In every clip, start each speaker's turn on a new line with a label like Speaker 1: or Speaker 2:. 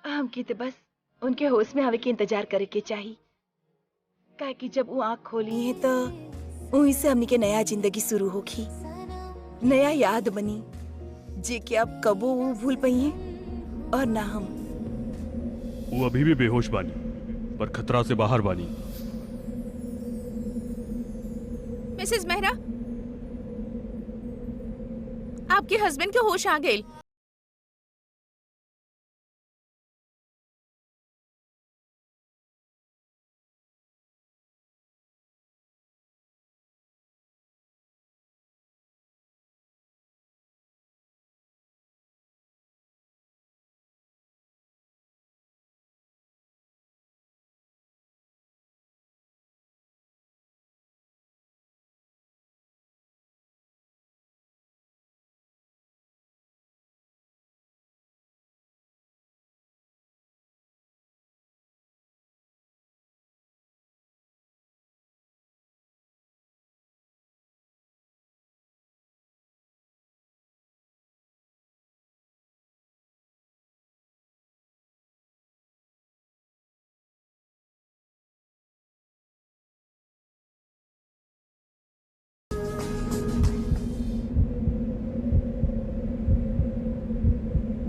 Speaker 1: हमके तो बस उनके होश में आवे के इंतजार करे के चाहिए। काहे कि जब वो आँख खोली है तो वहीं से हमनी के नया जिंदगी शुरू होगी, नया याद बनी जे कि आप कबो वो भूल पाई हैं और ना हम।
Speaker 2: वो अभी भी बेहोश बानी, पर खतरा से बाहर बानी।
Speaker 3: मिसेस मेहरा, आपके हस्बैंड के होश आ गए।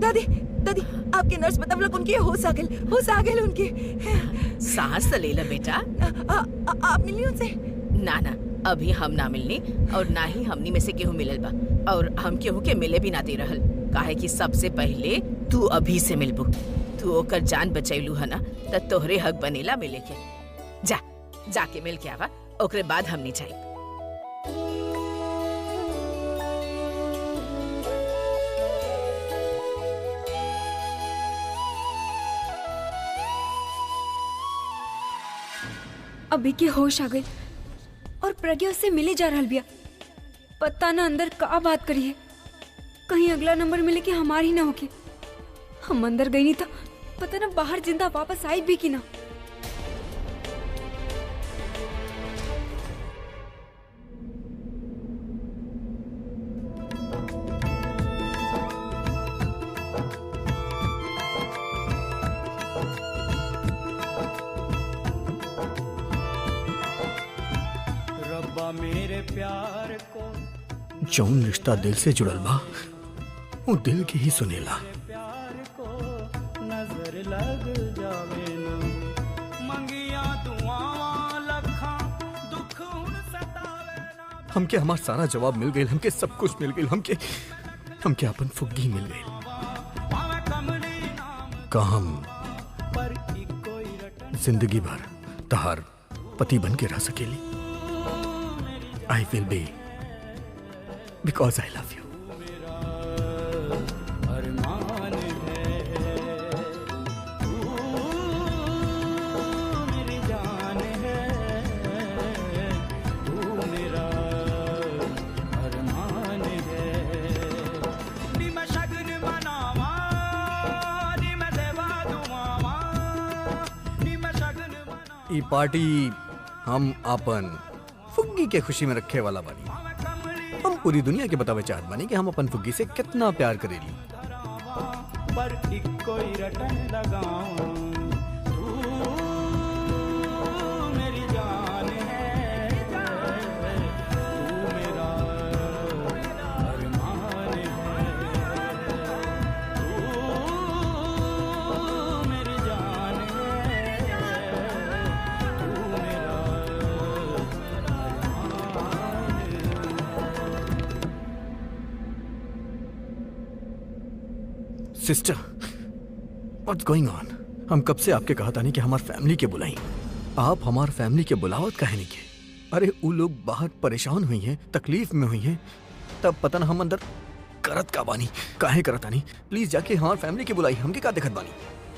Speaker 1: दादी दादी, आपके नर्स मतलब लोग उनके होश आ गए उनके।
Speaker 4: सांस तो ले ला बेटा।
Speaker 1: आप मिली उनसे?
Speaker 4: ना ना, अभी हम ना मिलनी और ना ही हमनी में से केहू मिलल बा, और हम केहू के मिले भी ना दे रहल। काहे कि सबसे पहले तू अभी से मिलबू। तू ओकर जान बचैलू है ना, त तोहरे हक बनेला मिले के। जा जाके मिल के आवा, ओकरे बाद हमनी जाई।
Speaker 5: अभी के होश आ गई और प्रज्ञा उससे मिले जा रहल बिया। पता ना अंदर का बात करी है, कहीं अगला नंबर मिले कि हमार ही ना होके। हम अंदर गई नहीं तो पता ना बाहर जिंदा वापस आई भी कि ना।
Speaker 6: मेरे प्यार को
Speaker 7: जौन रिश्ता दिल से जुड़ल बा वो दिल के ही सुनेला।
Speaker 6: प्यार को नजर लग जावे ना, मंगिया दुआवां लखा दुख हुन सतावे ना।
Speaker 7: हमके हमार सारा जवाब मिल गई, हमके सब कुछ मिल गई, हमके अपन फुग्गी मिल गई। का हम जिंदगी भर तहार पति बन के रह सकेली? I will be, because I love you.
Speaker 6: अरमान है तू मेरी जान है, तू मेरा अरमान है। नी मैं शगन मनावा, नी मैं देवा दुआवा, नी मैं शगन मनावा।
Speaker 7: ई पार्टी हम अपन फुग्गी के खुशी में रखे वाला बानी। हम पूरी दुनिया के बतावे चाहत बानी कि हम अपन फुग्गी से कितना प्यार करेली।
Speaker 6: पर कोई रटन लगाऊं, तू मेरी जान है, तू मेरा अरमान है, तू मेरी जान है, तू मेरा
Speaker 7: सिस्टर, व्हाट्स गोइंग ऑन? हम कब से आपके कहा था नहीं कि हमार फैमिली के बुलाई। आप हमार फैमिली के बुलावत काहे नहीं के? अरे वो लोग बाहर परेशान हुई हैं, तकलीफ में हुई हैं, तब पता ना हम अंदर करत का बानी, काहे करत आनी। प्लीज जाके हमार फैमिली के बुलाई, हमके का दिखत बानी।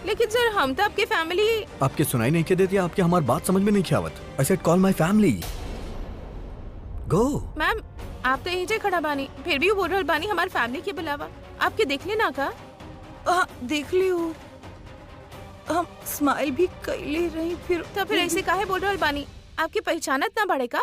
Speaker 3: लेकिन सर, हम तो आपके फैमिली।
Speaker 7: आपके सुनाई नहीं के देती, आपके हमार बात समझ में नहीं आवत। I said call my family. Go.
Speaker 3: Ma'am, आप तो यहीं से खड़ा बानी, फिर भी वो बोल रहल बानी हमार फैमिली के बुलावा। आपके देख लेना का?
Speaker 1: हाँ, देख लियो। हम स्माइल भी कैले रही,
Speaker 3: फिर ऐसे काहे बोल रहल बानी? आपकी पहचानत ना बढ़े का?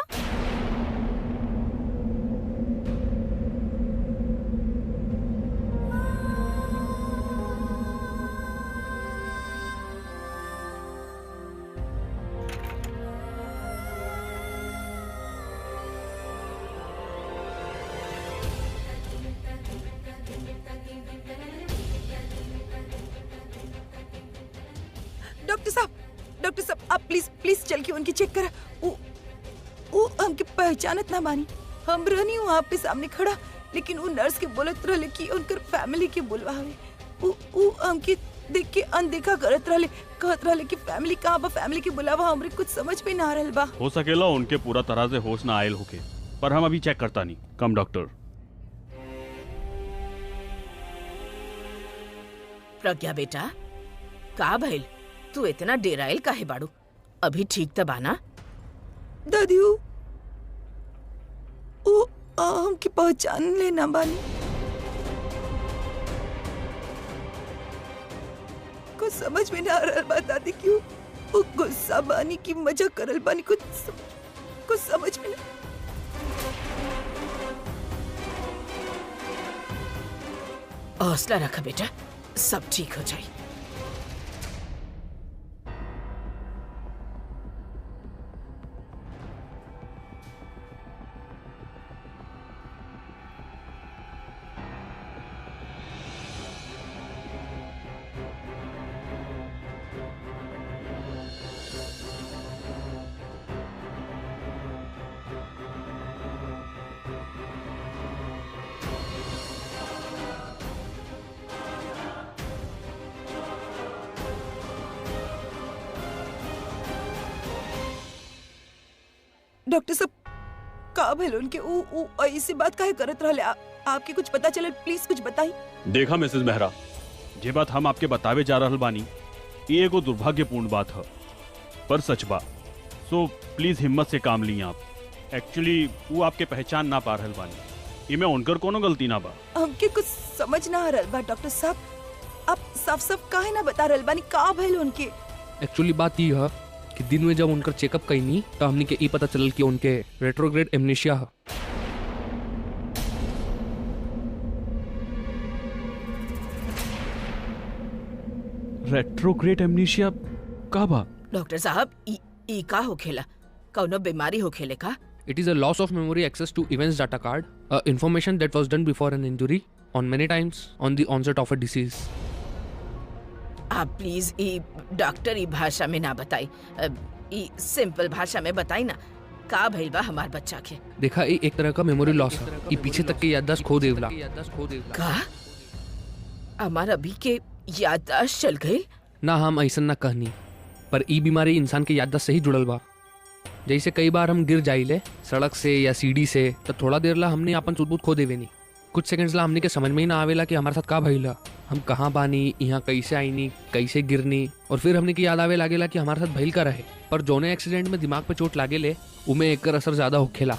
Speaker 1: प्लीज प्लीज चल के उनकी चेक करा। वो हमके पहचानत ना बानी। हम रहनी वहाँ पे सामने खड़ा, लेकिन वो नर्स के बोलत रहले कि उनकर फैमिली के बुलवावे। वो हमके देख के अनदेखा करत रहले, कहत रहले कि फैमिली कहाँ बा, फैमिली के बुलावा। हमरे कुछ समझ में ना आ रहल बा।
Speaker 2: हो सकेला उनके पूरा तरह से होश ना आयल होके, पर हम अभी चेक करता नहीं। कम डॉक्टर।
Speaker 4: प्रज्ञा बेटा, का भइल? तू इतना डेराइल काहे बाड़ू? अभी ठीक त बाना?
Speaker 1: दादी वो हमके पहचान लेना बानी। कुछ समझ में ना आ रहल बा दादी, क्यों वो गुस्सा बानी की मजा करल बानी, कुछ समझ में ना।
Speaker 4: हौसला रख बेटा, सब ठीक हो जाए।
Speaker 1: डॉक्टर साहब का भइल उनके? ऐसी बात काहे करत रहले? आपके कुछ पता चले? प्लीज कुछ बताई।
Speaker 2: देखा मिसेस मेहरा, जे बात हम आपके बतावे जा रहल बानी ये एगो दुर्भाग्यपूर्ण बात है, पर सच बा। सो प्लीज हिम्मत से काम ली आप। एक्चुअली वो आपके पहचान ना पा रहल बानी, इमे उनकर कोनो गलती ना बा।
Speaker 1: हमके कुछ समझ ना आ रहल बा डॉक्टर साहब, आप साफ साफ काहे ना बता रहल बानी का भइल उनके?
Speaker 8: एक्चुअली बात ये है कि दिन में जब उनका चेकअप कईनी तो हमने के ई पता चलल कि उनके रेट्रोग्रेड एमनेशिया है।
Speaker 2: रेट्रोग्रेड एमनेशिया का बा?
Speaker 4: डॉक्टर साहब, ई का होखेला? कौनो बीमारी होखेले का?
Speaker 8: It is a loss of memory access to events data card, information that was done before an injury, on many times on the onset of a disease.
Speaker 4: आप प्लीज ई डॉक्टर ई भाषा में ना बताई, ई सिंपल भाषा में बताई ना, का भइल बा हमार बच्चा के?
Speaker 8: देखा, ये एक तरह का मेमोरी लॉस है। ये पीछे तक की याददाश्त खो देवला।
Speaker 4: का हमार अभी के याददाश्त चल गई?
Speaker 8: ना हम ऐसा ना कहनी, पर ई बीमारी इंसान के याददाश्त से ही जुड़ल बा। जैसे कई बार हम गिर जाइले सड़क से या सीढ़ी से, तो थोड़ा देर ला हमने अपन सुध खो देवे नहीं। कुछ सेकंड्स ला हमने के समझ में ही ना आवेला कि हमारे साथ का भइला, हम कहाँ बानी, यहाँ कैसे आईनी, कैसे गिरनी, और फिर हमने की याद आवे लागेला कि हमारे साथ भइल का रहे। पर जोने एक्सीडेंट में दिमाग पे चोट लागेले उमे एकर असर ज्यादा होखेला।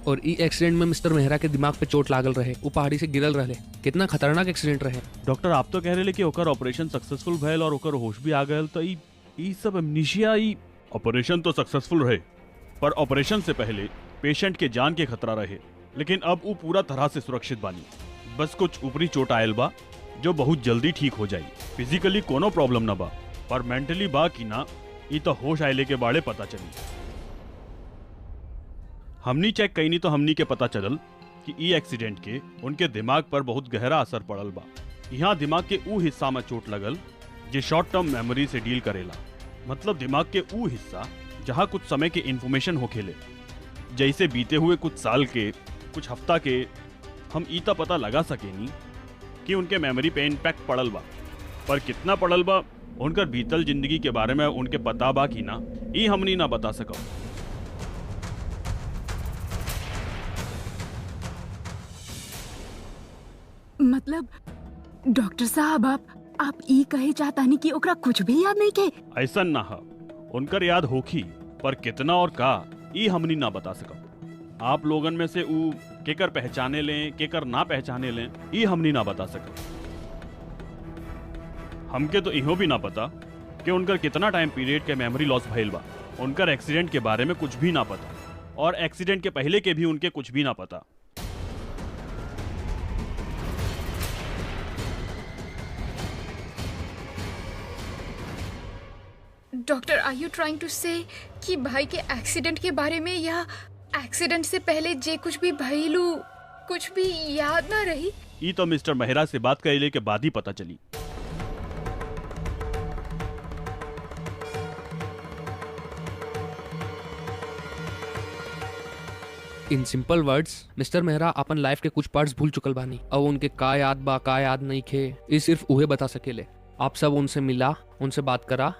Speaker 8: और ई एक्सीडेंट में मिस्टर मेहरा के दिमाग पे चोट लागल रहे, वो पहाड़ी से गिरल रहे। कितना खतरनाक एक्सीडेंट रहे।
Speaker 2: डॉक्टर आप तो कह रहे कि ओकर ऑपरेशन सक्सेसफुल भइल और ओकर होश भी आ गयल, तो ई सब एमनेशिया, ई ऑपरेशन तो सक्सेसफुल रहे, पर ऑपरेशन से पहले पेशेंट के जान के खतरा रहे। लेकिन अब वो पूरा तरह से सुरक्षित बानी। बस कुछ ऊपरी चोट आयल बा जो बहुत जल्दी ठीक हो जाई। फिजिकली कोनो प्रॉब्लम ना बा, पर मेंटली बा कि ना ई तो होश आयले के बारे पता चली। हमनी चेक कईनी तो हमनी के पता चलल कि ई एक्सीडेंट के उनके दिमाग पर बहुत गहरा असर पड़ल बा। यहाँ दिमाग के ऊ हिस्सा में चोट लगल जे शॉर्ट टर्म मेमोरी से डील करेला। मतलब दिमाग के ऊ हिस्सा जहाँ कुछ समय के इंफॉर्मेशन होखेले, जैसे बीते हुए कुछ साल के, कुछ हफ्ता के, हम ईता पता लगा सकेनी कि उनके मेमोरी पे इम्पैक्ट पड़ल बा। पर कितना पड़ल बा, उनकर बीतल जिंदगी के बारे में उनके पता बा कि ना, ई हमनी ना बता सका।
Speaker 9: मतलब डॉक्टर साहब, आप ई कहे चाहता नहीं कि ओकरा कुछ भी याद नहीं के?
Speaker 2: ऐसा ना हा, उनकर याद होखी, पर कितना और का ई हमनी ना बता सका। आप लोगन में से ऊ केकर पहचाने लें, केकर ना पहचाने लें, ई हमनी ना बता सका। हमके तो इहो भी ना पता कि उनकर कितना टाइम पीरियड के मेमोरी लॉस भइल बा। उनकर एक्सीडेंट के बारे में कुछ भी ना पता, और एक्सीडेंट के पहले के भी उनके कुछ भी ना पता।
Speaker 10: Doctor, are you trying to say कि भाई के एक्सीडेंट के बारे में या एक्सीडेंट से पहले जे कुछ भी भइलू कुछ भी याद ना रही?
Speaker 2: ई तो मिस्टर मेहरा से बात कइले के बाद ही पता चली।
Speaker 8: इन सिंपल वर्ड्स मिस्टर मेहरा अपन लाइफ के कुछ पार्ट्स भूल चुकल बानी। अब उनके का याद बा का याद नहीं खे ये सिर्फ उहे बता सकेले। आप सब उनसे मिला, उनसे बात करा,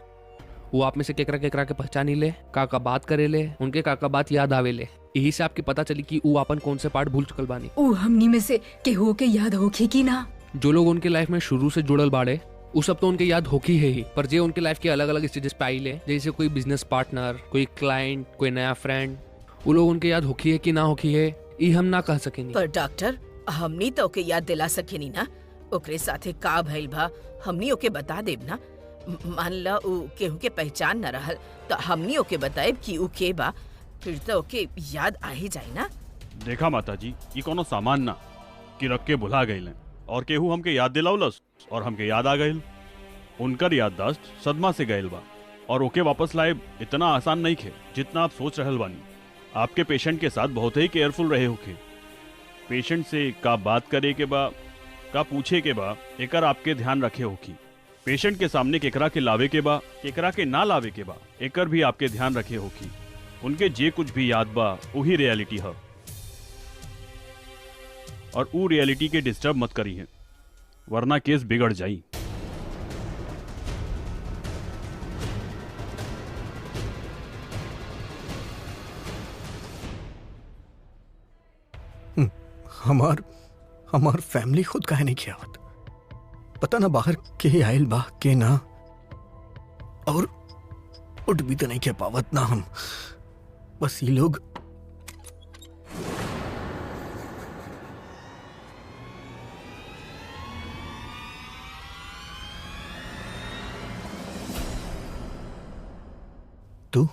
Speaker 8: वो आप में से केकरा केकरा के पहचानी ले, का बात करे ले, उनके का बात याद आवे ले। यही से आपकी पता चली कि वो अपन कौन से पार्ट भूल चुकल बानी।
Speaker 9: ओ हमनी में से केहू के याद होखे कि ना?
Speaker 8: जो लोग उनके लाइफ में शुरू से जुड़ल बाड़े वो सब तो उनके याद होकी है ही, पर जे उनके लाइफ के अलग अलग स्टेजेस पे आई ले, जैसे कोई बिजनेस पार्टनर, कोई क्लाइंट, कोई नया फ्रेंड, वो लोग उनके याद होकी है कि ना होकी है ये हम ना कह सकेनी।
Speaker 4: पर डॉक्टर हमनी तो ओके याद दिला सकेनी ना, ओकरे साथे का भइल बा हमनी ओके बता देब ना। मान ला उ केहू के पहचान न रहल तो हमनी ओके बताएब कि उ के बा, फिर तो ओके याद आ ही जाए ना।
Speaker 2: देखा माता जी, ये कोनो सामान ना कि रख के भुला गए और केहू हमके याद दिलावलस और हमके याद आ गइल। उनकर याददाश्त सदमा से गइल बा और ओके वापस लाए इतना आसान नहीं खे जितना आप सोच रहल बानी। आपके पेशेंट के साथ बहुत ही केयरफुल रहे होके। पेशेंट से का बात करे के बा, का पूछे के बा, एकर आपके ध्यान रखे होकी। पेशेंट के सामने केकरा के लावे के बा, केकरा के ना लावे के बा, एकर भी आपके ध्यान रखे होकी। उनके जे कुछ भी याद बा वही रियलिटी है और ऊ रियलिटी के डिस्टर्ब मत करी है वरना केस बिगड़ जाई।
Speaker 7: हमार फैमिली खुद काहे नहीं खियावत, पता ना बाहर के आयल बा के ना, और उठ भी तो नहीं के पावत ना हम। बस ये लोग तू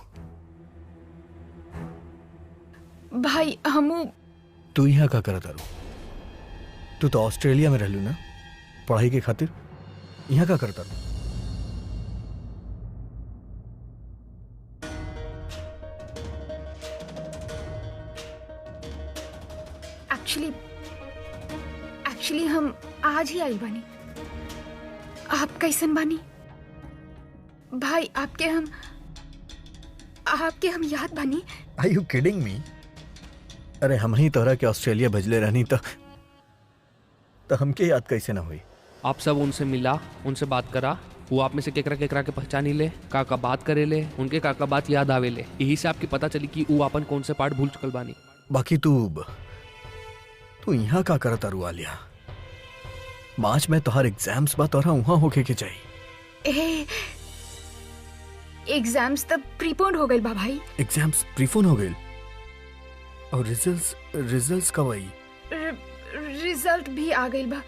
Speaker 10: भाई हमू
Speaker 7: तू यहाँ का करत तारू? तू तो ऑस्ट्रेलिया में रहलू ना पढ़ाई के खातिर, यहाँ का करता तारू?
Speaker 10: एक्चुअली हम आज ही आई बानी। आप कैसन बानी भाई? आपके हम याद बानी।
Speaker 7: Are you kidding me? अरे हम ही तोहरा के ऑस्ट्रेलिया भेजले रहनी तो हमके याद कैसे ना हुई?
Speaker 8: आप सब उनसे मिला, उनसे बात करा, वो आप में से केकरा केकरा के पहचानी ले, का बात करे ले, उनके का बात याद आवे ले। यही से आपकी पता चली कि वो अपन कौन से पार्ट भूल चुकल बानी।
Speaker 7: बाकी तू यहाँ का करता रू आलिया? मार्च में तोहर एग्जाम्स बा, तोहरा वहां होके के चाहिए।
Speaker 10: एग्जाम्स तब प्रीपोन्ड हो गए बा भाई।
Speaker 7: एग्जाम्स प्रीपोन्ड हो गए और रिजल्ट्स कब आई?
Speaker 10: रिजल्ट भी आ गई बा।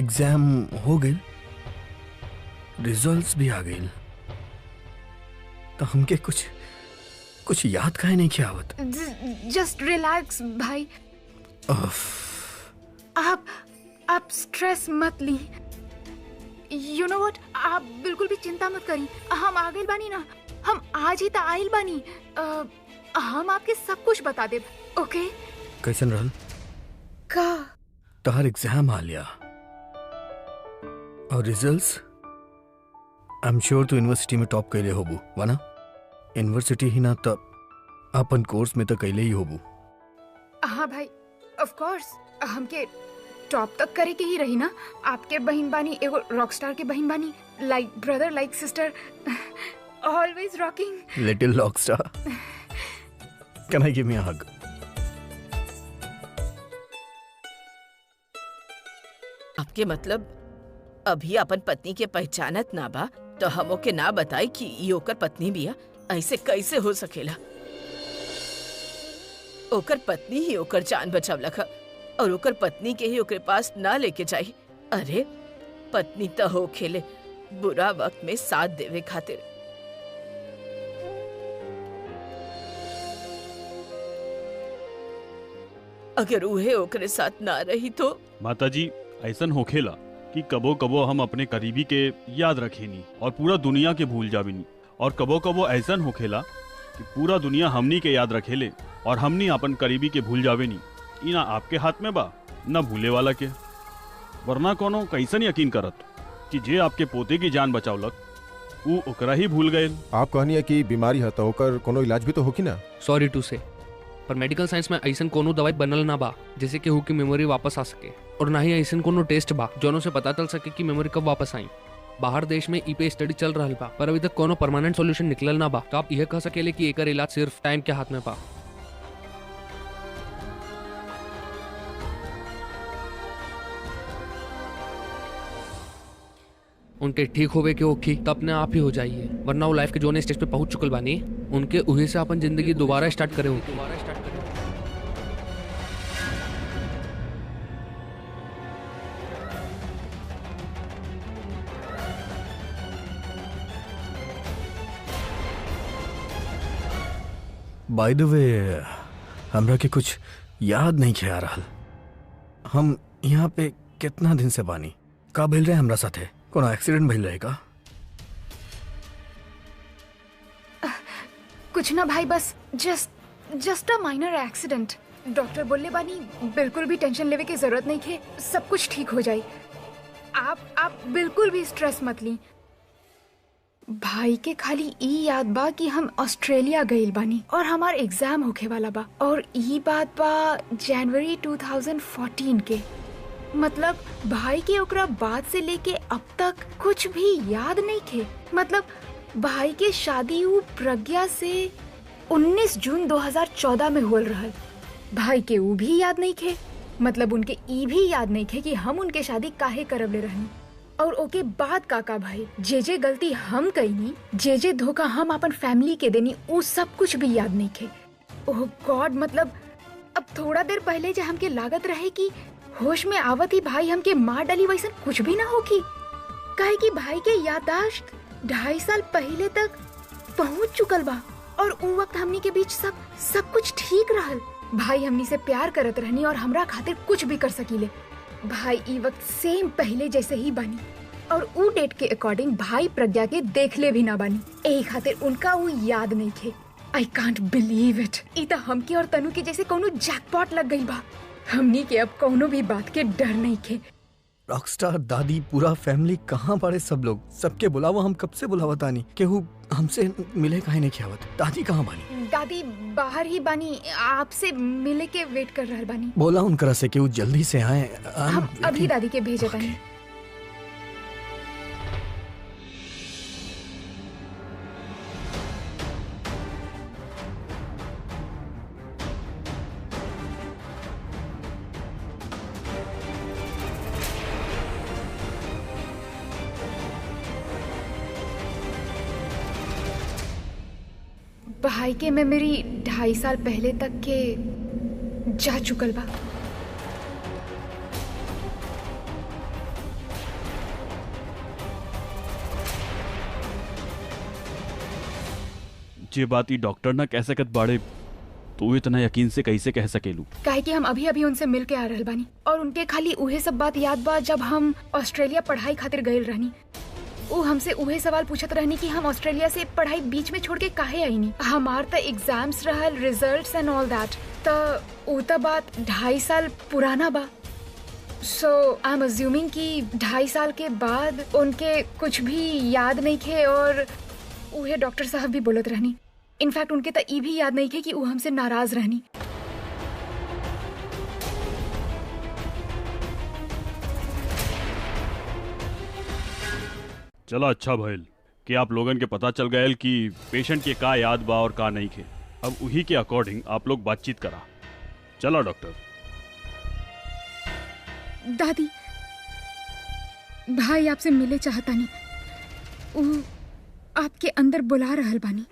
Speaker 7: एग्जाम हो गए, रिजल्ट्स भी आ गए, तो हमके कुछ याद काहे नहीं किया आवत?
Speaker 10: जस्ट रिलैक्स भाई। आप स्ट्रेस मत ली। यू नो व्हाट, आप बिल्कुल भी चिंता मत करी। हम आ गए बानी ना, हम आज ही तो आइल बानी। हम आपके सब कुछ बता देब, ओके?
Speaker 7: कैसन रहल
Speaker 10: का
Speaker 7: तोहर एग्जाम आ लिया और रिजल्ट्स? आई एम श्योर तू यूनिवर्सिटी में टॉप कैले होबू वाना? यूनिवर्सिटी ही ना तो अपन कोर्स में तो कैले ही होबू।
Speaker 10: हाँ भाई, ऑफ कोर्स हमके टॉप तक करे के ही रही ना। आपके बहन बानी, एगो रॉकस्टार के बहन बानी, like brother like sister, always rocking
Speaker 7: little rockstar. Can I give me a hug?
Speaker 4: आपके मतलब अभी अपन पत्नी के पहचानत ना बा तो हम ओके ना बताई कि ये ओकर पत्नी बिया? ऐसे कैसे हो सकेला? ओकर पत्नी ही ओकर जान बचावलक और ओकर पत्नी के ही ओकरे पास ना लेके जाई। अरे पत्नी तो हो खेले बुरा वक्त में साथ देवे खातिर। अगर उहे ओकरे साथ ना रही तो?
Speaker 2: माताजी ऐसन होखेला कि कबो कबो हम अपने करीबी के याद रखेनी और पूरा दुनिया के भूल जाविनी, और कबो कबो ऐसन होखेला कि पूरा दुनिया हमनी के याद रखेले और हमनी अपन करीबी के भूल जावेनी। ई ना आपके हाथ में बा ना भूले वाला के, वरना कोनो कैसन यकीन करत कि जे आपके पोते की जान बचावलक वो ओकरा ही भूल गए।
Speaker 11: आप कहनी है कि बीमारी है तो ओकर कोनो इलाज भी तो होगी ना?
Speaker 8: सॉरी टू से पर मेडिकल साइंस में ऐसा कोनो दवाई बनल ना बा जैसे केहू की मेमोरी वापस आ सके, और ना ही ऐसा कोनो टेस्ट बा जोनों से पता चल सके कि मेमोरी कब वापस आई। बाहर देश में ई पे स्टडी चल रहा बा, पर अभी तक कोनो परमानेंट सॉल्यूशन निकलल ना बा। तो आप यह कह सकेले कि एकर इलाज सिर्फ टाइम के हाथ में बा। उनके ठीक होवे के ओखी तो अपने आप ही हो जाइए, वरना वो लाइफ के जोने स्टेज पे पहुंच चुकल बानी, उनके उही से अपन जिंदगी दोबारा स्टार्ट करे होगी।
Speaker 7: बाय द वे, हमरा के कुछ याद नहीं खे आ रहल। हम यहाँ पे कितना दिन से बानी? का भइल रहे हमरा साथे? कोनो एक्सीडेंट भइल रहे का?
Speaker 10: कुछ ना भाई, बस just a minor accident. Doctor बोले बानी बिल्कुल भी टेंशन लेवे की जरूरत नहीं है, सब कुछ ठीक हो जाए। आप बिल्कुल भी स्ट्रेस मत ली। भाई के खाली ई याद बा कि हम ऑस्ट्रेलिया गइल बानी और हमार एग्जाम होखे वाला बा, और ई बात बा जनवरी 2014 के। मतलब भाई के ओकरा बाद से लेके अब तक कुछ भी याद नहीं थे। मतलब भाई के शादी उ प्रज्ञा से 19 जून 2014 में हुल रहल। भाई के उ भी याद नहीं थे। मतलब उनके ई भी याद नहीं थे कि हम उनके शादी काहे करवले रहनी, और ओके बाद काका भाई जे गलती हम कईनी, जे धोखा हम अपन फैमिली के देनी, उ सब कुछ भी याद नहीं थे। ओह गॉड, मतलब अब थोड़ा देर पहले जो हमके लागत रहे कि होश में आवत ही भाई हमके मार डाली, वैसा कुछ भी ना होगी। काहे कि भाई के याददाश्त 2.5 साल पहले तक पहुंच चुकल बा, और उ वक्त हमनी के बीच सब कुछ ठीक रहल। भाई हमनी से प्यार करत रहनी और हमरा खातिर कुछ भी कर सकीले। भाई ई वक्त सेम पहले जैसे ही बानी, और उ डेट के अकॉर्डिंग भाई प्रज्ञा के देखले भी ना बानी। एही खातिर उनका वो याद नहीं थे। I can't believe it. ई तो हमके और तनु के जैसे कोनो जैकपॉट लग गई बा। हमनी के अब कोनो भी बात के डर नहीं थे।
Speaker 7: रॉकस्टार दादी, पूरा फैमिली कहाँ पड़े? सब लोग, सबके बुलावा। हम कब से बुलावा तानी, केहू हमसे मिले काहे नहीं खियावत? दादी कहाँ बानी?
Speaker 10: दादी बाहर ही बानी, आपसे मिले के वेट कर रहल बानी।
Speaker 7: बोला उनकरा से कि वो जल्दी से आए।
Speaker 10: हम अभी दादी के भेजे तानी। भाई के मेमोरी 2.5 साल पहले तक के जा चुकल बा।
Speaker 2: जे बात ई डॉक्टर ना कह सकत बाड़े, तो इतना यकीन से कैसे कह सकेलू?
Speaker 10: काहे कि हम अभी उनसे मिल के आ रहल बानी, और उनके खाली उहे सब बात याद बा जब हम ऑस्ट्रेलिया पढ़ाई खातिर गइल रहनी। वो हमसे उहे सवाल पूछत रहनी कि हम ऑस्ट्रेलिया से पढ़ाई बीच में छोड़ के काहे आईनी। हमार त एग्जाम्स रहल, रिजल्ट्स एंड ऑल दैट। त उ त बात 2.5 साल पुराना बा। सो आई एम अज्यूमिंग कि 2.5 साल के बाद उनके कुछ भी याद नहीं थे, और उहे डॉक्टर साहब भी बोलत रहनी। इनफैक्ट उनके त ई भी याद नहीं थे कि वो हमसे नाराज रहनी।
Speaker 2: चलो अच्छा भइल कि आप लोगन के पता चल गयल कि पेशेंट के का याद बा और का नहीं खे। अब उही के अकॉर्डिंग आप लोग बातचीत करा। चलो डॉक्टर।
Speaker 10: दादी, भाई आपसे मिले चाहता नहीं, वो आपके अंदर बुला रहल बानी।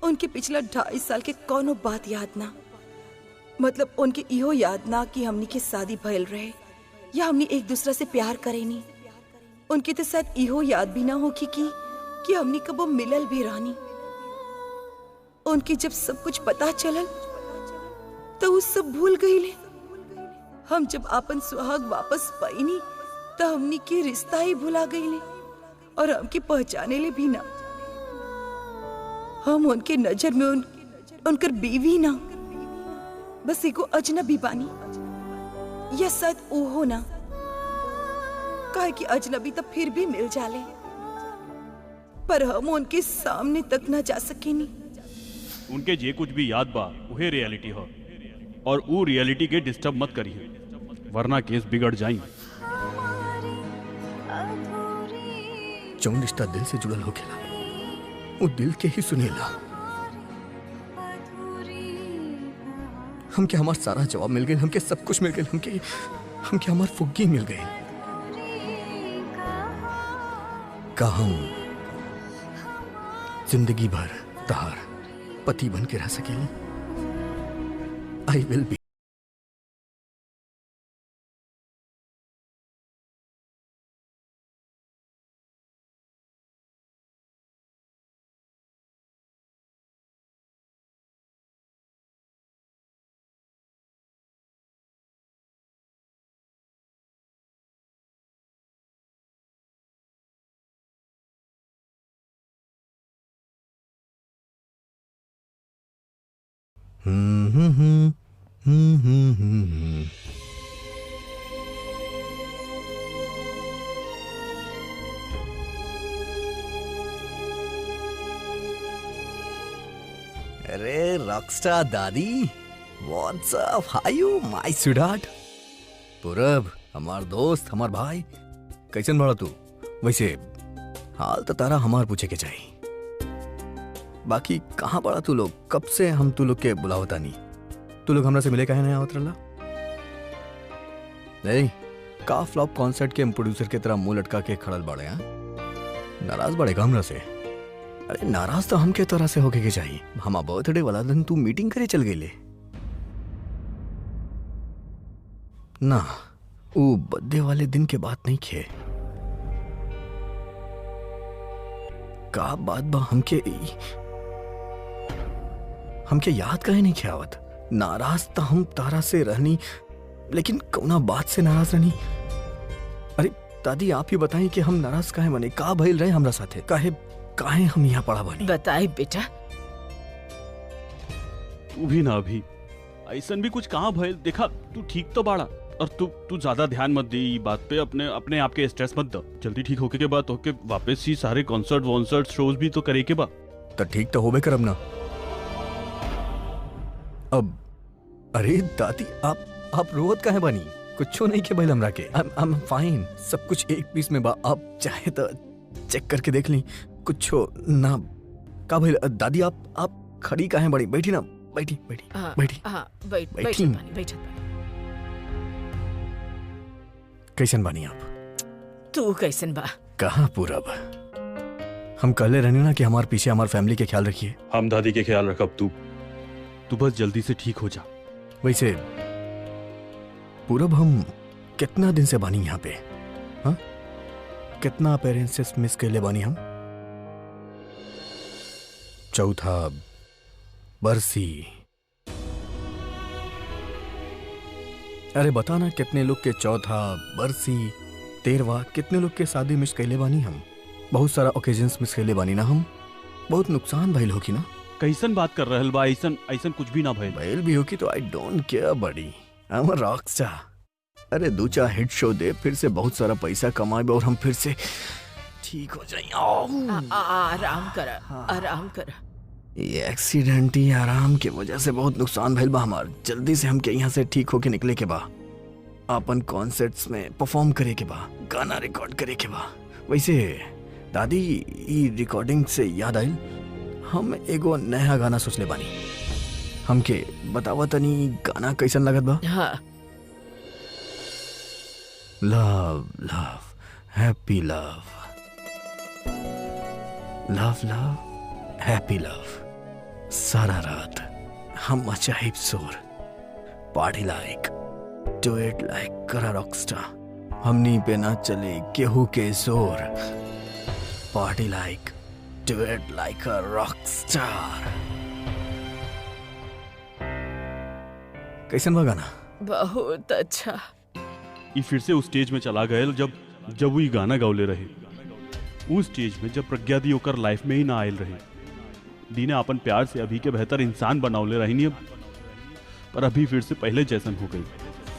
Speaker 1: उनके पिछला 2.5 साल के कोनो बात याद ना। मतलब उनके इहो याद ना कि हमनी के शादी भइल रहे या हमनी एक दूसरा से प्यार करेनी। उनके तो शायद इहो याद भी ना होगी कि हमनी कबो मिलल भी रहनी। उनके जब सब कुछ पता चलल तो वो सब भूल गईले। हम जब अपन सुहाग वापस पाईनी तो हमनी के रिश्ता ही भुला गईले और हमके पहचाने ले भी ना। हम उनके नजर में उनकर बीवी ना, बस एगो अजनबी बानी। या शायद ओहो ना, काहे कि अजनबी तो फिर भी मिल जाले, पर हम उनके सामने तक ना जा सकेनी।
Speaker 2: उनके जे कुछ भी याद बा उहे रियलिटी हो, और ऊ रियलिटी के डिस्टर्ब मत करिए, वरना केस बिगड़ जाई।
Speaker 7: जौन रिश्ता दिल से जुड़ल होखेला वो दिल के ही सुनेला। हमके हमार सारा जवाब मिल गए, हमके सब कुछ मिल गए, हमके हमार फुग्गी मिल गए। का हम जिंदगी भर तहार पति बन के रह सकेली? I will be. अरे रॉकस्टार दादी, what's up, how you my sweetheart? पूरब, हमार दोस्त, हमार भाई, कैसन बड़ा तू? वैसे हाल तो तारा हमार पूछे के चाहिए। बाकी कहाँ पड़ा तू लोग? कब से हम तू लोग के बुलावता नहीं। तू लोग हमरा से मिले काहे नहीं आवत रहला? नहीं, का फ्लॉप कॉन्सर्ट के प्रोड्यूसर के तरह मुंह लटका के खड़ल बड़े हैं? नाराज बड़े का हमरा से? अरे नाराज तो हम के तरह से होके के चाहिए। हमारा बर्थडे वाला दिन तू मीटिंग करे चल गई ना, वो बर्थडे वाले दिन के बात नहीं खे। का बात बा? हमके याद काहे नहीं खियावत? नाराज तो हम तारा से रहनी, लेकिन कौना बात से नाराज रहनी? अरे दादी, आप ही बताएं कि हम नाराज काहे बने? का भइल रहे हमरा साथे? काहे हम यहाँ पड़ा बनी?
Speaker 4: बताए बेटा।
Speaker 2: तू भी ना अभी ऐसन भी कुछ कहाँ भइल? देखा तू ठीक तो बाड़ा, और तू ज्यादा ध्यान मत दे ई बात पे, अपने आप के स्ट्रेस मत दो। जल्दी ठीक होके के बाद होके वापस ही सारे कॉन्सर्ट शोज भी तो करे के बा।
Speaker 7: तो ठीक तो होबे करब ना। अब अरे दादी, आप रोवत काहे बनी? कुछ नहीं के भइल हमरा के। आई एम फाइन, सब कुछ एक पीस में बा। आप चाहे तो चेक करके देख ली। कुछ ना का भइल? दादी आप खड़ी काहे बड़ी? बैठी ना, बैठी। कैसन बानी आप?
Speaker 4: तू कैसन बा?
Speaker 7: कहाँ पूरब? हम कहले रहने ना कि हमारे पीछे हमारी फैमिली के ख्याल रखिए।
Speaker 2: हम दादी के ख्याल रखब, तू बस जल्दी से ठीक हो जा।
Speaker 7: वैसे पूरब, हम कितना दिन से बानी यहाँ पे? हाँ, कितना अपेरेंसेस मिस कैले बानी हम? चौथा बरसी। अरे बता ना, कितने लोग के चौथा बरसी, 13वां, कितने लोग के शादी मिस कैले बानी हम? बहुत सारा ओकेजन्स मिस कैले बानी ना हम। बहुत नुकसान भइल होगी ना?
Speaker 2: कैसन बात कर रहल बा? ऐसन कुछ भी ना भइल
Speaker 7: भी होगी तो आई डोंट केयर बड़ी। I am a Rockstar. अरे 2-4 हिट शो दे, फिर से बहुत सारा पैसा कमाए और हम फिर से ठीक हो जाए।
Speaker 4: आराम कर।
Speaker 7: ये एक्सीडेंट ही आराम के वजह से बहुत नुकसान भइल बा हमार। जल्दी से हमके यहाँ से ठीक होके निकले के बा। अपन कॉन्सर्ट्स में परफॉर्म करे के बा, गाना रिकॉर्ड करे के बा। वैसे दादी, ई रिकॉर्डिंग से याद आइल, हम एगो नया गाना सोचले बानी। हमके बतावा तनी गाना कैसन लगत बा?
Speaker 4: हाँ।
Speaker 7: Love love happy love, love love happy love. सारा रात हम मचाइब शोर, पार्टी लाइक, डू इट लाइक करा रॉकस्टार। हमनी पे ना चले केहू के जोर, party like, do it like a Rockstar. कैसन बा गाना?
Speaker 4: बहुत अच्छा।
Speaker 2: ये फिर से उस स्टेज में चला गया जब जब वो गाना गौले रहे उस स्टेज में, जब प्रज्ञा दी होकर लाइफ में ही ना आयल रहे। दी ने अपन प्यार से अभी के बेहतर इंसान बनौले रही नहीं, पर अभी फिर से पहले जैसन हो गई।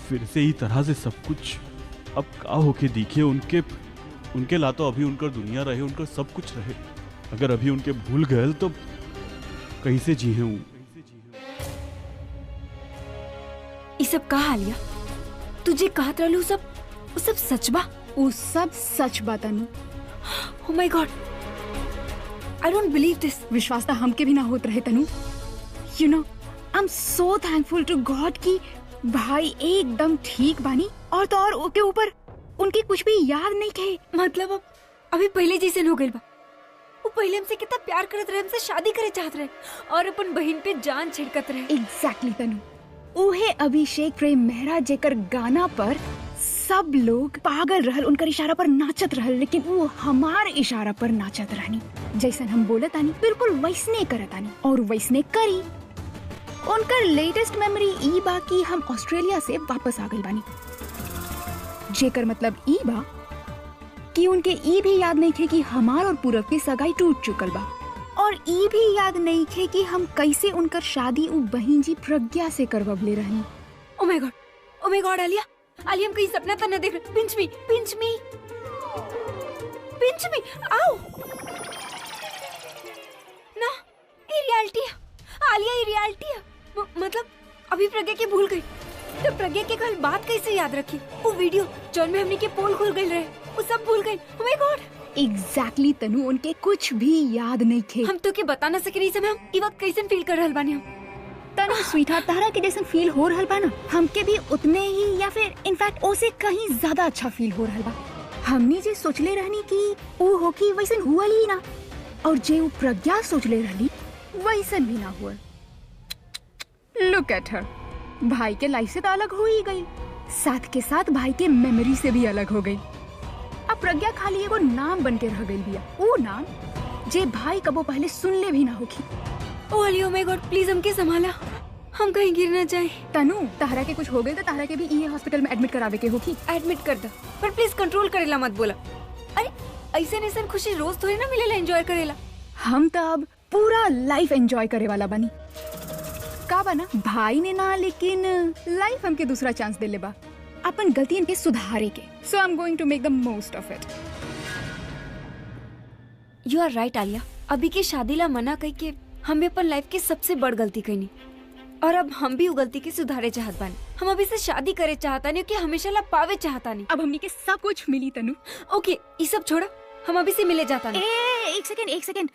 Speaker 2: फिर से ही तरह से सब कुछ अब का होके दिखे उनके ला तो अभी उनकर दुनिया रहे, उनकर सब कुछ रहे। अगर अभी उनके भूल गए तो कहीं से जी हूँ।
Speaker 5: ये सब कहा आलिया? तुझे कहत रहलू सब वो सब सच बा?
Speaker 10: वो सब सच बा तनु।
Speaker 5: Oh my God, I don't believe this.
Speaker 10: विश्वास तो हमके भी ना होत रहे तनु। You know, I'm so thankful to God कि भाई एकदम ठीक बानी और तो और उसके ऊपर उनकी कुछ भी याद नहीं थे।
Speaker 5: मतलब अब अभी पहले जैसे हो गई बा। वो पहले हमसे कितना प्यार करत रहे, हमसे शादी करे चाहत रहे और अपन बहन पे जान छिड़कत रहे।
Speaker 10: एग्जैक्टली तनु। उहे अभिषेक प्रेम मेहरा जेकर गाना पर सब लोग पागल रहल, उनकर इशारा पर नाचत रहल, लेकिन वो हमार इशारा पर नाचत रहनी। जैसन हम बोलत आनी बिल्कुल वैसने करत आनी और वैसने करी। उनकर लेटेस्ट मेमोरी ई बा कि हम ऑस्ट्रेलिया से वापस आ गई बानी, जेकर मतलब ई बा कि उनके ई भी याद नहीं थे कि हमार और पूरब की सगाई टूट चुकल बा, और ई भी याद नहीं थे कि हम कैसे उनकर शादी उ बहन जी प्रज्ञा से करवले रहनी।
Speaker 5: Oh my God, oh my God, Alia हम कहीं सपना तो न देख रहे। पिंच मी, पिंच मी, पिंच मी, आओ ना, ये रियलिटी है आलिया, ये रियलिटी है। मतलब अभी प्रज्ञा के भूल गई तो प्रज्ञा के कल बात कैसे याद रखी? वो वीडियो जौन में हमने के पोल खुल गई रहे वो सब भूल गई। Oh my God,
Speaker 10: एग्जैक्टली तनु, उनके कुछ भी याद नहीं थे।
Speaker 5: हम तो के बता ना सके नहीं समय हम ई वक्त कैसे फील कर रहल बानी। हम
Speaker 10: तनु स्वीटहार्ट तारा के जैसन फील हो रहल बा ना, हमके भी उतने ही या फिर इनफैक्ट ओसे कहीं ज्यादा अच्छा फील हो रहल बा। हमने जे सोचले रहनी कि वो हो कि वैसन हुआ ही ना, और जे वो प्रज्ञा सोचले रहली वैसन भी ना हुआ। लुक एट हर, भाई के लाइफ से तो अलग हो ही गई, साथ के साथ भाई के मेमोरी से भी अलग हो गई। अब प्रज्ञा खाली एगो नाम बन के रह गई बिया, वो नाम जे भाई कबो पहले सुनले भी ना होगी।
Speaker 5: ओ अली, ओ माय गॉड, प्लीज हमके संभाला, हम कहीं गिर ना जाए।
Speaker 10: तनु, तारा के कुछ हो गए तो तारा के भी ये हॉस्पिटल में एडमिट करावे के होगी।
Speaker 5: एडमिट कर दो, पर प्लीज कंट्रोल करेला मत बोला। अरे ऐसे ऐसा खुशी रोज थोड़ी ना मिलेला एंजॉय करेला।
Speaker 10: हम तो अब पूरा लाइफ एंजॉय करे वाला बनी। का बना भाई ने ना, लेकिन लाइफ हमके दूसरा चांस दे ले बा अपन गलतियन के सुधारे के। So I am going to make the most of it.
Speaker 5: You are right Alia, अभी की शादी ला मना कही के हम भी अपन लाइफ की सबसे बड़ गलती कही, और अब हम भी वो गलती के सुधारे चाहत बानी। हम अभी से शादी करे चाहता नहीं कि हमेशा ला पावे चाहता नहीं।
Speaker 10: अब हमनी के सब कुछ मिली तनु।
Speaker 5: ओके, ये सब छोड़ा, हम अभी से मिले जाता नहीं।
Speaker 10: एक सेकेंड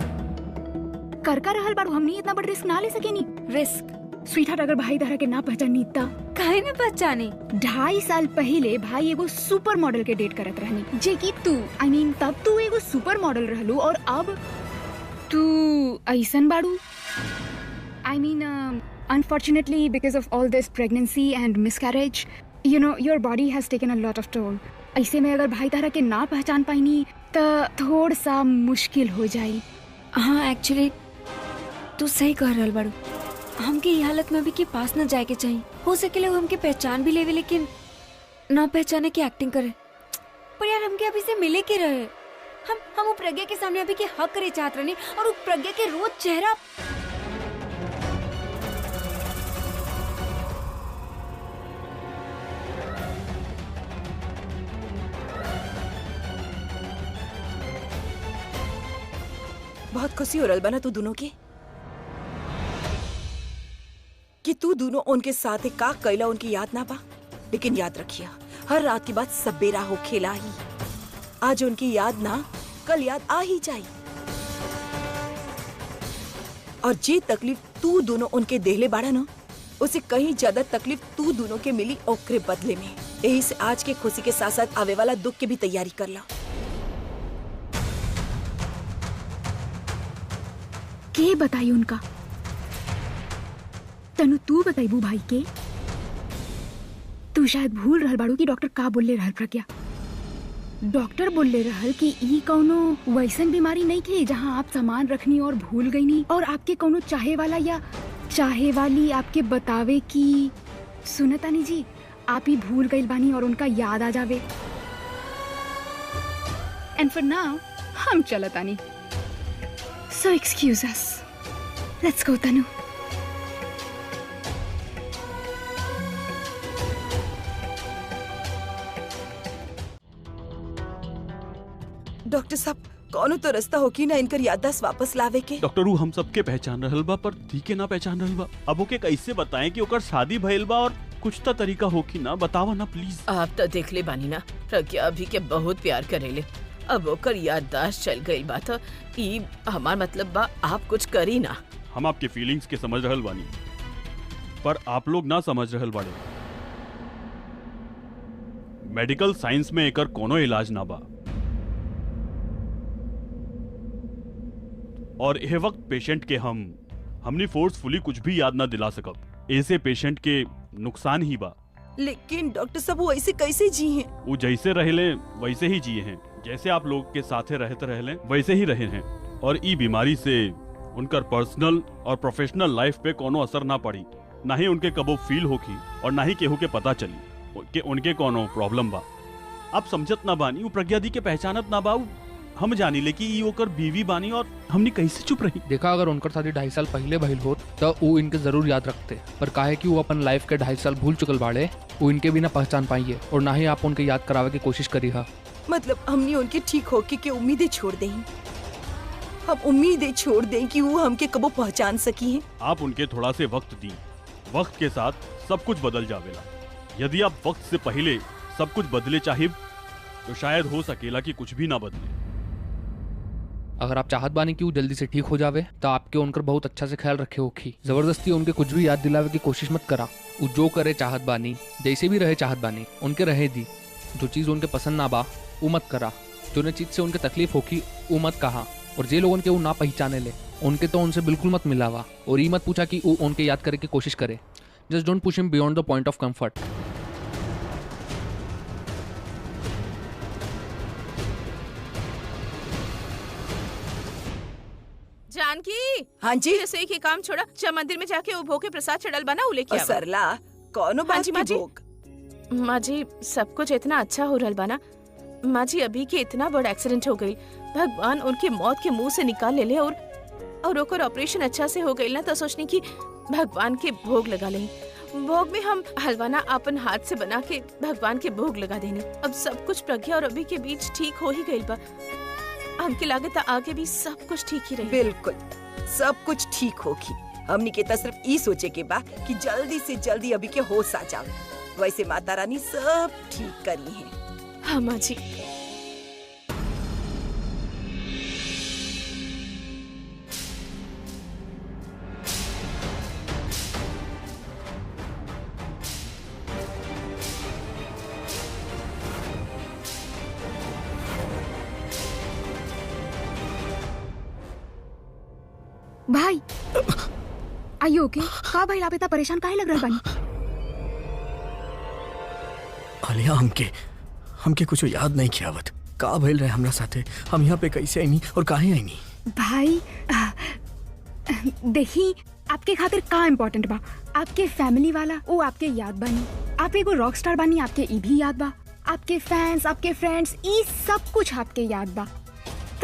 Speaker 10: कर रहल बारू, हमनी इतना बड़ रिस्क ना ले सकेनी।
Speaker 5: रिस्क
Speaker 10: स्वीटहार्ट, अगर भाई तारा के ना पहचानी त
Speaker 5: काहे न पहचानी?
Speaker 10: 2.5 साल पहले भाई एगो सुपर मॉडल के डेट करत रहनी, जे कि तू तब तू एगो सुपर मॉडल रहलू और अब तू ऐसन बाड़ू। Unfortunately, because of all this pregnancy and miscarriage, you know, your body has taken a lot of toll. ऐसे में अगर भाई तारा के ना पहचान पाईनी तो थोड़ा सा मुश्किल हो जाई।
Speaker 5: हाँ, एक्चुअली तू सही कह रहल बाड़ू। हमके ये हालत में भी के पास न जाए के चाहिए। हो सके वो हमके पहचान भी लेवे, लेकिन ना पहचाने की एक्टिंग करे। पर यार हमके अभी से मिले के रहे। हम वो प्रज्ञा के सामने अभी के हक करे चाहत रहनी, और वो प्रज्ञा के रोज चेहरा
Speaker 1: बहुत खुशी हो रहा बना तू दोनों के कि तू दोनों उनके साथ का कैला उनकी याद ना पा। लेकिन याद रखिया, हर रात की बात सबेरा हो खेला ही। आज उनकी याद ना, कल याद आ ही जाए। और जे तकलीफ तू दोनों उनके देहले बाड़ा ना, उसे कहीं ज्यादा तकलीफ तू दोनों के मिली ओकरे बदले में। यही से आज के खुशी के साथ साथ आवे वाला दुख की भी तैयारी कर ला।
Speaker 10: के बताई उनका? तनु तू बताइबू भाई के? तू शायद भूल रहल बाड़ू कि डॉक्टर का बोलले रहल प्रज्ञा। डॉक्टर बोलले रहल कि ई कौनो वैसन बीमारी नहीं थे जहां आप सामान रखनी और भूल गई नी, और आपके कौनो चाहे वाला या चाहे वाली आपके बतावे कि सुनतानी जी आप ही भूल गई बानी और उनका याद आ जावे।
Speaker 9: एंड फॉर नाउ हम चलत आनी। सो एक्सक्यूज अस, लेट्स गो तनु।
Speaker 1: डॉक्टर साहब, कौनो तो रास्ता हो कि ना इनकर याददाश्त वापस लावे के।
Speaker 2: डॉक्टर ऊ हम सबके पहचान रहल बा, पर धी के ना पहचान रहल बा। अब ओके कैसे बताएं कि ओकर शादी भइल बा और कुछ तो तरीका हो कि ना, बतावा ना प्लीज।
Speaker 4: आप तो देख ले बानी ना, प्रज्ञा अभी के बहुत प्यार करेले। अब ओकर याददाश्त चल गई बात, ई हमार मतलब बा आप कुछ करी ना।
Speaker 2: हम आपके फीलिंग्स के समझ रहल बानी, पर आप लोग ना समझ रहल बाड़े। मेडिकल साइंस में एकर कोनो इलाज ना बा, और यह वक्त पेशेंट के हमनी फोर्सफुली कुछ भी याद ना दिला सकब। ऐसे पेशेंट के नुकसान ही बा।
Speaker 1: लेकिन डॉक्टर साहब वो ऐसे कैसे जी हैं?
Speaker 2: वो जैसे रहले वैसे ही जिए हैं, जैसे आप लोग के साथे रहते रहले वैसे ही रहे हैं। और ई बीमारी से उनकर पर्सनल और प्रोफेशनल लाइफ पे कोनो असर ना पड़ी, ना ही उनके कबो फील होगी और ना ही केहू के पता चली कि उनके कोनो प्रॉब्लम बा। आप समझत ना बानी, वो प्रज्ञा दी के पहचानत ना बा। हम जानी ले कि ई ओकर बीवी बानी और हमने कैसे चुप रही।
Speaker 8: देखा, अगर उनकर शादी 2.5 साल पहले भइल होत तो वो इनके जरूर याद रखते, पर काहे कि वो अपन लाइफ के 2.5 साल भूल चुकल बाड़े, वो इनके भी ना पहचान पाइए और ना ही आप उनके याद करावे की कोशिश करी हा।
Speaker 1: मतलब हमने उनके ठीक होके के उम्मीदें छोड़ दें, हम उम्मीदें छोड़ दें कि वो हमके कबो पहचान सकी है।
Speaker 2: आप उनके थोड़ा से वक्त दी, वक्त के साथ सब कुछ बदल जावेला। यदि आप वक्त से पहले सब कुछ बदले चाहिए तो शायद हो सकेला कि कुछ भी ना बदले।
Speaker 8: अगर आप चाहत बानी कि वो जल्दी से ठीक हो जावे तो आपके उनकर बहुत अच्छा से ख्याल रखे होखी। जबरदस्ती उनके कुछ भी याद दिलावे की कोशिश मत करा। वो जो करे चाहत बानी, जैसे भी रहे चाहत बानी, उनके रहे दी। जो चीज उनके पसंद ना बा वो मत करा, जो चीज से उनके तकलीफ होगी वो मत कहा। और जे लोगों के वो ना पहचाने ले उनके तो उनसे बिल्कुल मत मिलावा। और ये मत पूछा कि वो उनके याद करे की कोशिश करे। Just don't push him beyond the point of comfort.
Speaker 3: Janaki,
Speaker 1: हाँ जी।
Speaker 3: रसोई के काम छोड़ा, जा मंदिर में जाके वो भोग के प्रसाद चढ़ल बना, वो लेके आवा।
Speaker 1: सरला, कौनो बात
Speaker 3: माँ
Speaker 1: की
Speaker 3: जी।
Speaker 1: भोग?
Speaker 3: माँ जी, सब कुछ इतना अच्छा हो रहल बना। माँ जी, अभी के इतना बड़ा एक्सीडेंट हो गई, भगवान उनके मौत के मुंह से निकाल ले और ओकर ऑपरेशन अच्छा से हो गई ना, तो सोचनी कि भगवान के भोग लगा ले। भोग में हम हलवाना अपन हाथ से बना के भगवान के भोग लगा देनी। अब सब कुछ प्रज्ञा और अभी के बीच ठीक हो ही गई बा। हमके लागत आगे भी सब कुछ ठीक ही रही।
Speaker 1: बिल्कुल सब कुछ ठीक होगी। हमनी के तो सिर्फ ई सोचे के बा कि जल्दी से जल्दी अभी के होश आ जावे। वैसे माता रानी सब ठीक करी है।
Speaker 3: हाँ माँ जी।
Speaker 9: भाई, आइए ओके? का भाई आप इतना परेशान काहे लग रहा बानी?
Speaker 7: आलिया, हमके कुछ याद नहीं कियावत। का भइल रहे हमरा साथे? हम यहाँ पे कैसे आईनी और काहे आईनी?
Speaker 9: भाई देखी, आपके खातिर का इम्पोर्टेंट बा। आपके फैमिली वाला वो आपके याद बानी। आप एगो रॉक स्टार बानी, आपके ई भी याद बा। आपके फैंस, आपके फ्रेंड्स, ई सब कुछ आपके याद बा।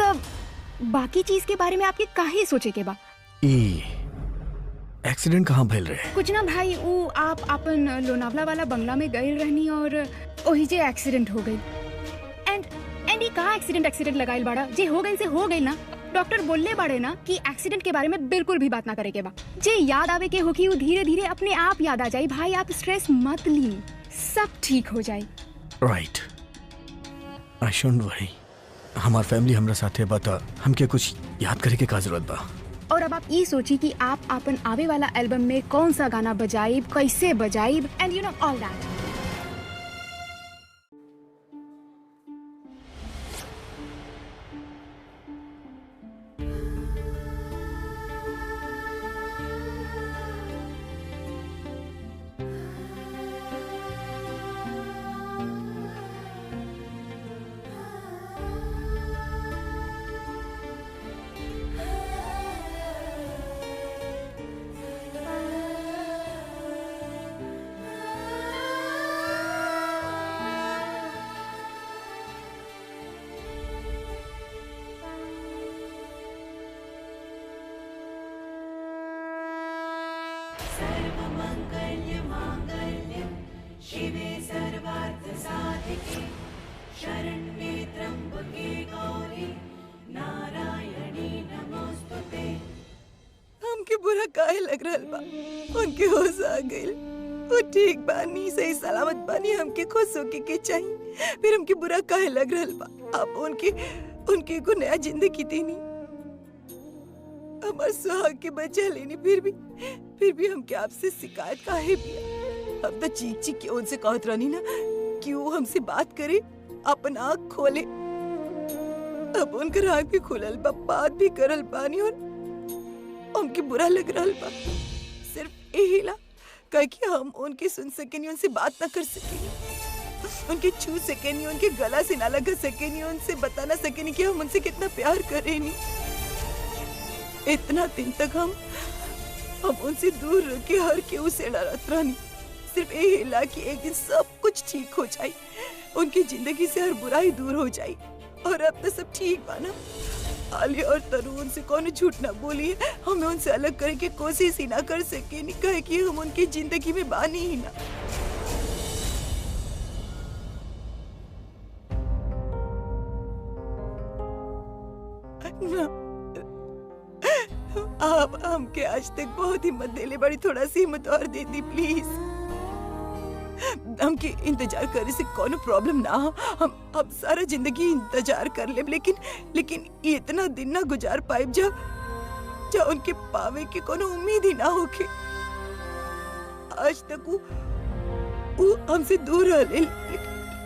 Speaker 9: तब बाकी चीज के बारे में आपके काहे सोचे के बा?
Speaker 7: एक्सीडेंट कहाँ भइल रहे?
Speaker 9: कुछ ना भाई, वो आप अपन लोनावला वाला बंगला में गए रहनी और वही जे एक्सीडेंट हो गई। एंड ये कहाँ एक्सीडेंट लगाइल बाड़ा? जे हो गई से हो गई ना। डॉक्टर बोलले बाड़े ना कि एक्सीडेंट के बारे में बिल्कुल भी बात ना करे के बा। जे याद आवे के होगी वो धीरे धीरे अपने आप याद आ जाए। भाई आप स्ट्रेस मत ली, सब ठीक हो जाए।
Speaker 7: Right, I shouldn't worry. हमार फैमिली हमरा साथे बता, हमके कुछ याद करे के का जरूरत बा।
Speaker 9: और अब आप ये सोची कि आप अपन आवे वाला एल्बम में कौन सा गाना बजाइब, कैसे बजाइब, and you know all that.
Speaker 1: हमके बुरा काहे लग रहल बा? उनके होश आ गइल, वो ठीक बानी, सही सलामत बानी, हमके खुश होके के चाहिए, फिर हमके बुरा काहे लग रहल बा? आप उनके को नया जिंदगी देनी, हमार सुहाग के बचा लेनी, फिर भी हमके आपसे शिकायत काहे बिया? अब तो चीख चीख के उनसे कहत रहनी ना कि वो हमसे बात करे, अपन आँख खोले। अब उनकर आँख भी खुलल बा, बात भी करल बानी और हमके बुरा लग रहल बा। सिर्फ यही ला कह कि हम उनके सुन सकेनी, उनसे बात ना कर सकेनी, उनके छू सकेनी, उनके गला से ना लगा सकेनी, उनसे बता ना सकेनी कि हम उनसे कितना प्यार करेनी। इतना दिन तक हम उनसे दूर रह के हर केहू से डरत रहनी। सिर्फ यही ला कि एक दिन सब कुछ ठीक हो जाए, उनकी जिंदगी से हर बुराई दूर हो जाए। और अब तो सब ठीक बा ना? आलिया और तनु उनसे कौन झूठ ना बोली, हमें उनसे अलग करे के कोशिश ही ना कर सके, नहीं कहे कि हम उनकी जिंदगी में बानी ही ना। आप हमके आज तक बहुत हिम्मत देले बड़ी, थोड़ा सी हिम्मत और दे दी प्लीज। हमके इंतजार करे से कोनो प्रॉब्लम ना हो, हम सारा जिंदगी इंतजार कर ले, लेकिन इतना दिन ना गुजार पाए जब उनके पावे के कोनो उम्मीद ही ना होके। आज तक वो हमसे दूर रहे,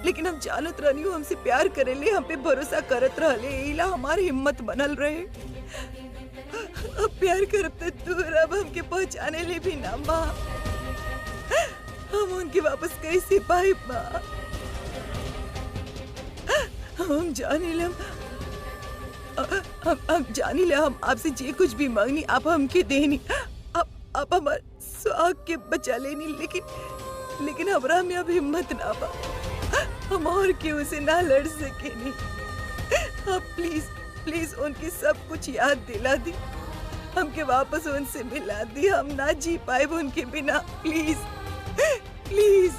Speaker 1: लेकिन हम जानत रहनी हो हमसे प्यार करे ले, हम पे भरोसा करत रहले, इला हमारी हिम्मत बनल रहे। अब प्यार करते दूर, अब हमके पहचाने ले भी ना माँ, हम उनके वापस कैसे पाए माँ? हम जाने ले, हम जानी ले, हम आपसे जे कुछ भी मांगनी आप हमके देनी, आप हमारे सुहाग के बचा लेनी, लेकिन हमरा में अब हिम्मत ना बा, हम और केहू से ना लड़ सके नहीं। आप प्लीज उनकी सब कुछ याद दिला दी, हमके वापस उनसे मिला दी, हम ना जी पाए उनके बिना, प्लीज प्लीज।